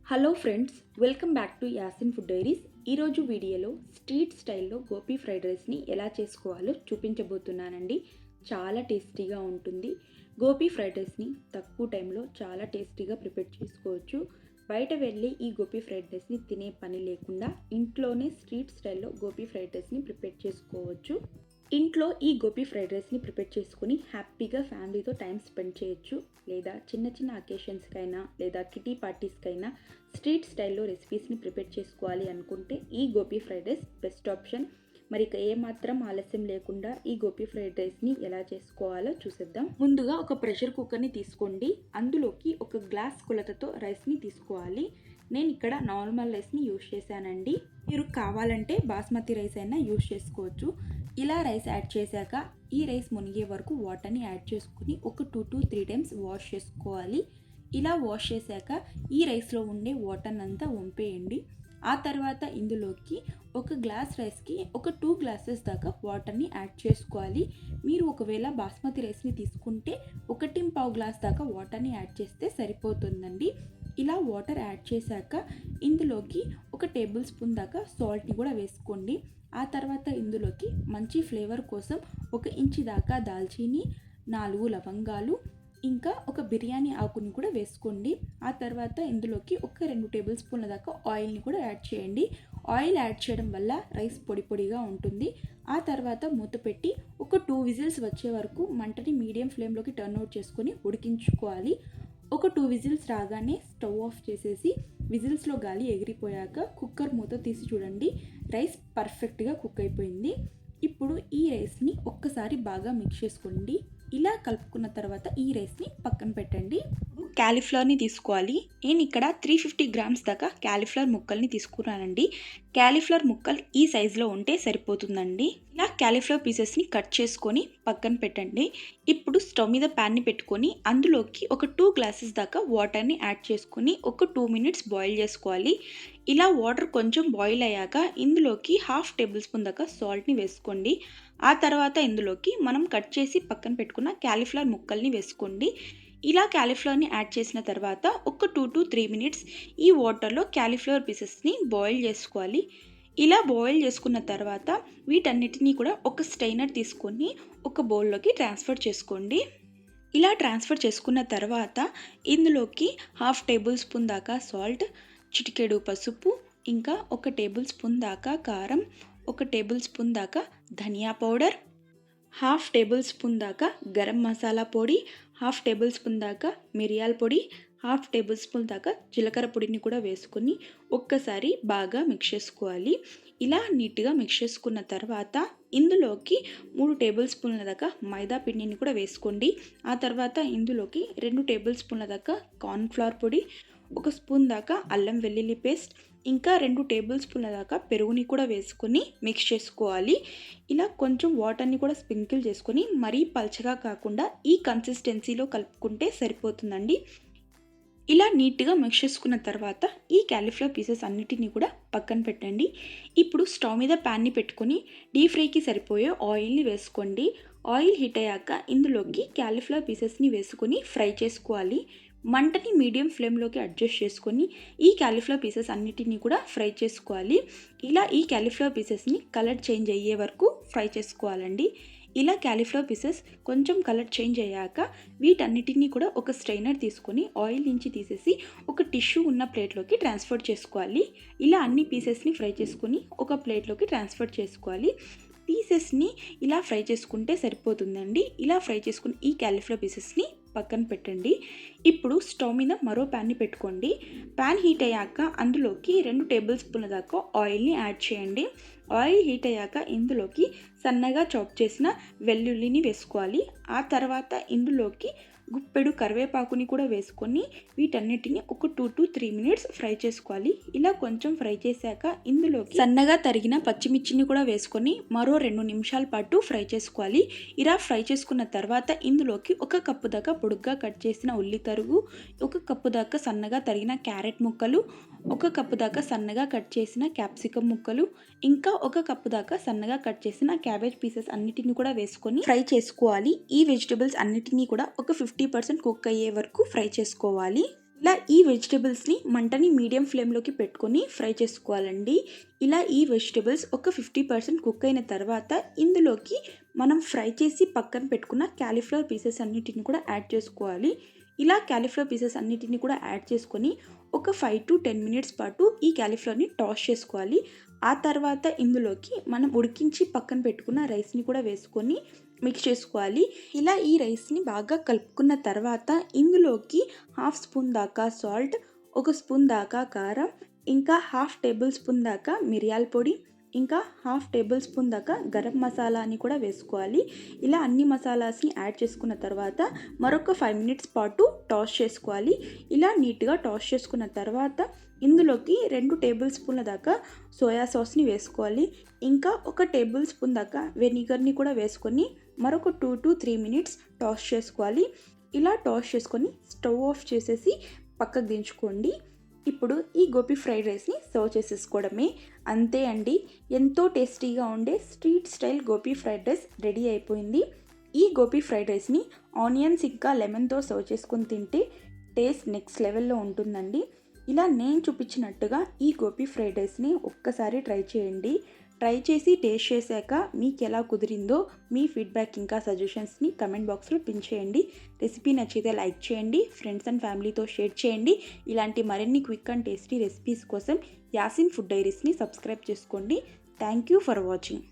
Hello friends, welcome back to Yasin food diaries. ఈరోజు వీడియోలో street స్టైల్లో గోపీ ఫ్రైడ్ రైస్ని ఎలా చేసుకోవాలో చూపించబోతున్నానండి. చాలా టేస్టీగా ఉంటుంది. గోపీ ఫ్రైడ్ రైస్ని తక్కువ టైంలో చాలా టేస్టీగా ప్రిపేర్ చేసుకోవచ్చు. బయట వెళ్ళి ఈ గోపీ ఫ్రైడ్ రైస్ని తినే పని లేకుండా ఇంట్లోనే స్ట్రీట్ స్టైల్లో గోపీ ఫ్రైడ్ రైస్ని ప్రిపేర్ చేసుకోవచ్చు. ఇంట్లో ఈ గోపీ ఫ్రైడ్ రైస్ని ప్రిపేర్ చేసుకుని హ్యాపీగా ఫ్యామిలీతో టైం స్పెండ్ చేయొచ్చు. లేదా చిన్న చిన్న అకేషన్స్కైనా లేదా కిటీ పార్టీస్కైనా స్ట్రీట్ స్టైల్లో రెసిపీస్ని ప్రిపేర్ చేసుకోవాలి అనుకుంటే ఈ Gopi fried rice best option. మరి ఇక ఏమాత్రం ఆలస్యం లేకుండా ఈ గోపీ ఫ్రైడ్ రైస్ని ఎలా చేసుకోవాలో చూసేద్దాం. ముందుగా ఒక ప్రెషర్ కుక్కర్ని తీసుకోండి. అందులోకి ఒక గ్లాస్ కొలతతో రైస్ని తీసుకోవాలి. నేను ఇక్కడ నార్మల్ రైస్ని యూజ్ చేశానండి. మీరు కావాలంటే బాస్మతి రైస్ అయినా యూజ్ చేసుకోవచ్చు. ఇలా రైస్ యాడ్ చేశాక ఈ రైస్ మునిగే వరకు వాటర్ని యాడ్ చేసుకుని ఒక 2 to 3 టైమ్స్ వాష్ చేసుకోవాలి. ఇలా వాష్ చేశాక ఈ రైస్లో ఉండే వాటర్ అంతా వంపేయండి. ఆ తర్వాత ఇందులోకి ఒక గ్లాస్ రైస్కి ఒక 2 గ్లాసెస్ దాకా వాటర్ని యాడ్ చేసుకోవాలి. మీరు ఒకవేళ బాస్మతి రైస్ని తీసుకుంటే 1.5 గ్లాస్ దాకా వాటర్ని యాడ్ చేస్తే సరిపోతుందండి. ఇలా వాటర్ యాడ్ చేశాక ఇందులోకి ఒక టేబుల్ స్పూన్ దాకా సాల్ట్ని కూడా వేసుకోండి. ఆ తర్వాత ఇందులోకి మంచి ఫ్లేవర్ కోసం 1 ఇంచు దాకా దాల్చీని, 4 లవంగాలు, ఇంకా ఒక బిర్యానీ ఆకుని కూడా వేసుకోండి. ఆ తర్వాత ఇందులోకి ఒక 2 టేబుల్ స్పూన్ల దాకా ఆయిల్ని కూడా యాడ్ చేయండి. ఆయిల్ యాడ్ చేయడం వల్ల రైస్ పొడి పొడిగా ఉంటుంది. ఆ తర్వాత మూత పెట్టి ఒక 2 విజిల్స్ వచ్చే వరకు మంటని మీడియం ఫ్లేమ్లోకి టర్న్ అవుట్ చేసుకొని ఉడికించుకోవాలి. ఒక 2 విజిల్స్ రాగానే స్టవ్ ఆఫ్ చేసేసి విజిల్స్లో గాలి ఎగిరిపోయాక కుక్కర్ మూత తీసి చూడండి. రైస్ పర్ఫెక్ట్గా కుక్ అయిపోయింది. ఇప్పుడు ఈ రైస్ని ఒక్కసారి బాగా మిక్స్ చేసుకోండి. ఇలా కలుపుకున్న తర్వాత ఈ రైస్ని పక్కన పెట్టండి. క్యాలీఫ్లవర్ని తీసుకోవాలి. నేను ఇక్కడ 350 గ్రామ్స్ దాకా క్యాలీఫ్లవర్ ముక్కల్ని తీసుకున్నానండి. క్యాలీఫ్లవర్ ముక్కలు ఈ సైజులో ఉంటే సరిపోతుందండి. ఇలా క్యాలీఫ్లవర్ పీసెస్ని కట్ చేసుకొని పక్కన పెట్టండి. ఇప్పుడు స్టవ్ మీద ప్యాన్ని పెట్టుకొని అందులోకి ఒక 2 గ్లాసెస్ దాకా వాటర్ని యాడ్ చేసుకొని ఒక 2 మినిట్స్ బాయిల్ చేసుకోవాలి. ఇలా వాటర్ కొంచెం బాయిల్ అయ్యాక ఇందులోకి 1/2 టేబుల్ స్పూన్ దాకా సాల్ట్ని వేసుకోండి. ఆ తర్వాత ఇందులోకి మనం కట్ చేసి పక్కన పెట్టుకున్న క్యాలీఫ్లవర్ ముక్కల్ని వేసుకోండి. ఇలా క్యాలీఫ్లవర్ని యాడ్ చేసిన తర్వాత ఒక 2 to 3 మినిట్స్ ఈ వాటర్లో క్యాలీఫ్లవర్ పీసెస్ని బాయిల్ చేసుకోవాలి. ఇలా బాయిల్ చేసుకున్న తర్వాత వీటన్నిటినీ కూడా ఒక స్ట్రైనర్ తీసుకొని ఒక బౌల్లోకి ట్రాన్స్ఫర్ చేసుకోండి. ఇలా ట్రాన్స్ఫర్ చేసుకున్న తర్వాత ఇందులోకి 1/2 టేబుల్ స్పూన్ దాకా సాల్ట్, చిటికెడు పసుపు, ఇంకా 1 టేబుల్ స్పూన్ దాకా కారం, 1 టేబుల్ స్పూన్ దాకా ధనియా పౌడర్, 1/2 టేబుల్ స్పూన్ దాకా గరం మసాలా పొడి, 1/2 టేబుల్ స్పూన్ దాకా మిరియాల పొడి, 1/2 టేబుల్ స్పూన్ దాకా జీలకర్ర పొడిని కూడా వేసుకొని ఒక్కసారి బాగా మిక్స్ చేసుకోవాలి. ఇలా నీట్గా మిక్స్ చేసుకున్న తర్వాత ఇందులోకి 3 టేబుల్ స్పూన్ల దాకా మైదా పిండిని కూడా వేసుకోండి. ఆ తర్వాత ఇందులోకి 2 టేబుల్ స్పూన్ల దాకా కార్న్ఫ్లవర్ పొడి, 1 స్పూన్ దాకా అల్లం వెల్లుల్లి పేస్ట్, ఇంకా 2 టేబుల్ స్పూన్ల దాకా పెరుగుని కూడా వేసుకొని మిక్స్ చేసుకోవాలి. ఇలా కొంచెం వాటర్ని కూడా స్ప్రింకిల్ చేసుకొని మరీ పల్చగా కాకుండా ఈ కన్సిస్టెన్సీలో కలుపుకుంటే సరిపోతుందండి. ఇలా నీట్గా మిక్స్ చేసుకున్న తర్వాత ఈ క్యాలీఫ్లవర్ పీసెస్ అన్నిటినీ కూడా పక్కన పెట్టండి. ఇప్పుడు స్టవ్ మీద ప్యాన్ని పెట్టుకొని డీప్ ఫ్రైకి సరిపోయే ఆయిల్ని వేసుకోండి. ఆయిల్ హీట్ అయ్యాక ఇందులోకి క్యాలీఫ్లవర్ పీసెస్ని వేసుకొని ఫ్రై చేసుకోవాలి. మంటని మీడియం ఫ్లేమ్లోకి అడ్జస్ట్ చేసుకొని ఈ క్యాలీఫ్లవర్ పీసెస్ అన్నిటినీ కూడా ఫ్రై చేసుకోవాలి. ఇలా ఈ క్యాలీఫ్లవర్ పీసెస్ని కలర్ చేంజ్ అయ్యే వరకు ఫ్రై చేసుకోవాలండి. ఇలా క్యాలీఫ్లవర్ పీసెస్ కొంచెం కలర్ చేంజ్ అయ్యాక వీటన్నిటినీ కూడా ఒక స్ట్రైనర్ తీసుకొని ఆయిల్ నుంచి తీసేసి ఒక టిష్యూ ఉన్న ప్లేట్లోకి ట్రాన్స్ఫర్ చేసుకోవాలి. ఇలా అన్ని పీసెస్ని ఫ్రై చేసుకొని ఒక ప్లేట్లోకి ట్రాన్స్ఫర్ చేసుకోవాలి. పీసెస్ని ఇలా ఫ్రై చేసుకుంటే సరిపోతుందండి. ఇలా ఫ్రై చేసుకుని ఈ క్యాలీఫ్లవర్ పీసెస్ని పక్కన పెట్టండి. ఇప్పుడు స్టవ్ మీద మరో ప్యాన్ని పెట్టుకోండి. ప్యాన్ హీట్ అయ్యాక అందులోకి 2 టేబుల్ స్పూన్ల దాకా ఆయిల్ని యాడ్ చేయండి. ఆయిల్ హీట్ అయ్యాక ఇందులోకి సన్నగా చాప్ చేసిన వెల్లుల్లిని వేసుకోవాలి. ఆ తర్వాత ఇందులోకి గుప్పెడు కరివేపాకుని కూడా వేసుకొని వీటన్నిటిని ఒక 2 to 3 మినిట్స్ ఫ్రై చేసుకోవాలి. ఇలా కొంచెం ఫ్రై చేశాక ఇందులోకి సన్నగా తరిగిన పచ్చిమిర్చిని కూడా వేసుకొని మరో 2 నిమిషాల పాటు ఫ్రై చేసుకోవాలి. ఇలా ఫ్రై చేసుకున్న తర్వాత ఇందులోకి 1 కప్పు దాకా పొడుగ్గా కట్ చేసిన ఉల్లి తరుగు, 1 కప్పు దాకా సన్నగా తరిగిన క్యారెట్ ముక్కలు, 1 కప్పు దాకా సన్నగా కట్ చేసిన క్యాప్సికమ్ ముక్కలు, ఇంకా 1 కప్పు దాకా సన్నగా కట్ చేసిన క్యాబేజ్ పీసెస్ అన్నిటిని కూడా వేసుకొని ఫ్రై చేసుకోవాలి. ఈ వెజిటబుల్స్ అన్నిటినీ కూడా ఒక 50% కుక్ అయ్యే వరకు ఫ్రై చేసుకోవాలి. ఇలా ఈ వెజిటబుల్స్ని మంటని మీడియం ఫ్లేమ్లోకి పెట్టుకొని ఫ్రై చేసుకోవాలండి. ఇలా ఈ వెజిటబుల్స్ ఒక 50% కుక్ అయిన తర్వాత ఇందులోకి మనం ఫ్రై చేసి పక్కన పెట్టుకున్న క్యాలీఫ్లవర్ పీసెస్ అన్నిటిని కూడా యాడ్ చేసుకోవాలి. ఇలా క్యాలీఫ్లవర్ పీసెస్ అన్నిటిని కూడా యాడ్ చేసుకొని ఒక 5 to 10 మినిట్స్ పాటు ఈ క్యాలీఫ్లవర్ని టాస్ చేసుకోవాలి. ఆ తర్వాత ఇందులోకి మనం ఉడికించి పక్కన పెట్టుకున్న రైస్ని కూడా వేసుకొని మిక్స్ చేసుకోవాలి. ఇలా ఈ రైస్ని బాగా కలుపుకున్న తర్వాత ఇందులోకి 1/2 స్పూన్ దాకా సాల్ట్, 1 స్పూన్ దాకా కారం, ఇంకా 1/2 టేబుల్ స్పూన్ దాకా మిరియాల పొడి, ఇంకా 1/2 టేబుల్ స్పూన్ దాకా గరం మసాలాని కూడా వేసుకోవాలి. ఇలా అన్ని మసాలాస్ని యాడ్ చేసుకున్న తర్వాత మరొక 5 మినిట్స్ పాటు టాస్ చేసుకోవాలి. ఇలా నీట్గా టాస్ చేసుకున్న తర్వాత ఇందులోకి 2 టేబుల్ స్పూన్ల దాకా సోయా సాస్ని వేసుకోవాలి. ఇంకా 1 టేబుల్ స్పూన్ దాకా వెనిగర్ని కూడా వేసుకొని మరొక 2 to 3 మినిట్స్ టాస్ చేసుకోవాలి. ఇలా టాస్ చేసుకొని స్టవ్ ఆఫ్ చేసేసి పక్కకు దించుకోండి. ఇప్పుడు ఈ గోబీ ఫ్రైడ్ రైస్ని సర్వ్ చేసేసుకోవడమే. అంతే అండి, ఎంతో టేస్టీగా ఉండే street style gobi fried rice ready అయిపోయింది. ఈ గోబీ ఫ్రైడ్ రైస్ని ఆనియన్స్ ఇంకా లెమన్తో సర్వ్ చేసుకొని తింటే టేస్ట్ నెక్స్ట్ లెవెల్లో ఉంటుందండి. ఇలా నేను చూపించినట్టుగా ఈ గోబీ ఫ్రైడ్ రైస్ని ఒక్కసారి ట్రై చేయండి. ట్రై చేసి టేస్ట్ చేశాక మీకు ఎలా కుదిరిందో మీ ఫీడ్బ్యాక్ ఇంకా సజెషన్స్ని కమెంట్ బాక్స్లో పిన్ చేయండి. రెసిపీ నచ్చితే లైక్ చేయండి, ఫ్రెండ్స్ అండ్ ఫ్యామిలీతో షేర్ చేయండి. ఇలాంటి మరిన్ని క్విక్ అండ్ టేస్టీ రెసిపీస్ కోసం యాసిన్ ఫుడ్ డైరీస్ని సబ్స్క్రైబ్ చేసుకోండి. Thank you for watching.